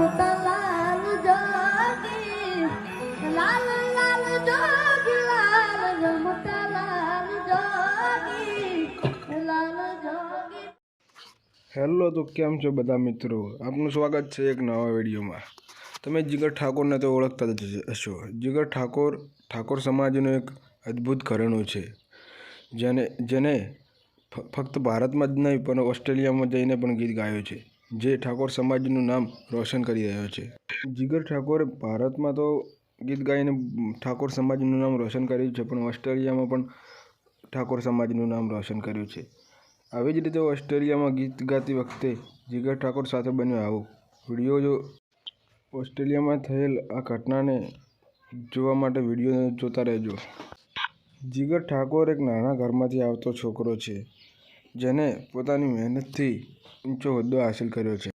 રમતા લાલ જોગી, લાલ લાલ જોગી, લાલ રમતા લાલ જોગી, લાલ જોગી। હેલો, તો કેમ છો બધા મિત્રો? આપનું સ્વાગત છે એક નવા વિડીયોમાં। તમે જીગર ઠાકોરને તો ઓળખતા જ હશો। જીગર ઠાકોર સમાજનું એક અદ્ભુત ઘરેણું છે, જેને ફક્ત ભારતમાં જ નહીં પણ ઓસ્ટ્રેલિયામાં જઈને પણ ગીત ગાયું છે, જે ઠાકોર સમાજનું નામ રોશન કરી રહ્યો છે। જીગર ઠાકોરે ભારતમાં તો ગીત ગાઈને ઠાકોર સમાજનું નામ રોશન કર્યું છે, પણ ઓસ્ટ્રેલિયામાં પણ ઠાકોર સમાજનું નામ રોશન કર્યું છે। આવી જ રીતે ઓસ્ટ્રેલિયામાં ગીત ગાતી વખતે જીગર ઠાકોર સાથે બન્યો આવો વિડીયો। જો ઓસ્ટ્રેલિયામાં થયેલ આ ઘટનાને જોવા માટે વિડીયો જોતા રહેજો। જીગર ઠાકોર એક નાના ઘરમાંથી આવતો છોકરો છે, જેને પોતાની મહેનતથી ઊંચો હોદ્દો હાંસલ કર્યો છે।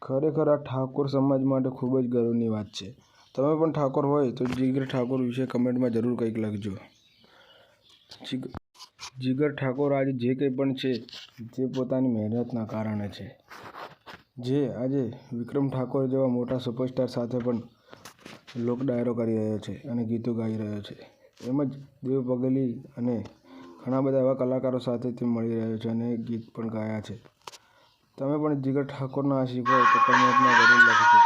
ખરેખર આ ઠાકોર સમાજ માટે ખૂબ જ ગર્વની વાત છે। તમે પણ ઠાકોર હોય તો જીગર ઠાકોર વિશે કમેન્ટમાં જરૂર કંઈક લખજો। જીગર ઠાકોર આજે જે કંઈ પણ છે તે પોતાની મહેનતના કારણે છે, જે આજે વિક્રમ ઠાકોર જેવા મોટા સુપરસ્ટાર સાથે પણ લોક ડાયરો કરી રહ્યો છે અને ગીતો ગાઈ રહ્યો છે। એમ જ દેવ પગલી અને ઘણા બધા એવા કલાકારો સાથે તે મળી રહ્યો છે અને ગીત પણ ગાયા છે। તમે પણ જીગર ઠાકોરના આશિક હોય તો કમેન્ટમાં જરૂર લખજો।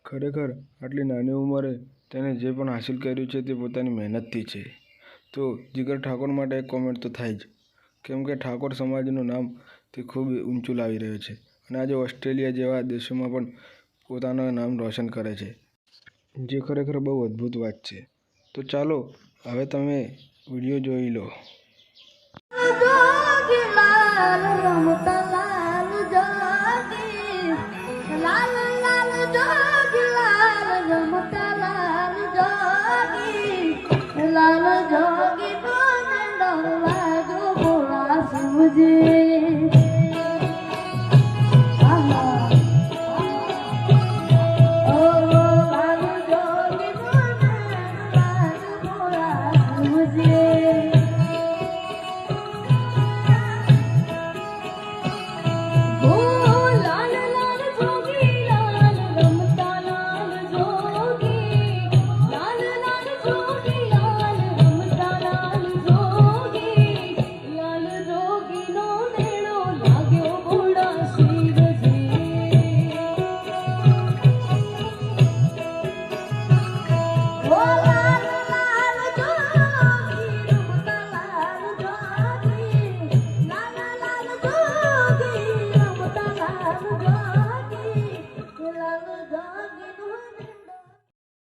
ખરેખર આટલી નાની ઉંમરે તેણે જે પણ હાંસલ કર્યું છે તે પોતાની મહેનતથી છે, તો જીગર ઠાકોર માટે એક કોમેન્ટ તો થાય જ, કેમ કે ઠાકોર સમાજનું નામ તે ખૂબ ઊંચું લાવી રહ્યો છે અને આજે ઓસ્ટ્રેલિયા જેવા દેશોમાં પણ પોતાનું નામ રોશન કરે છે, જે ખરેખર બહુ અદ્ભુત વાત છે। તો ચાલો હવે તમે વિડીયો જોઈ લો। જોગી, લાલ રમતા લાલ જોગી, લાલ લાલ જોગી, લાલ રમતા લાલ જોગી, લાલ જોગી, કોને ડરવા જો ભોળા શિવજી। Oh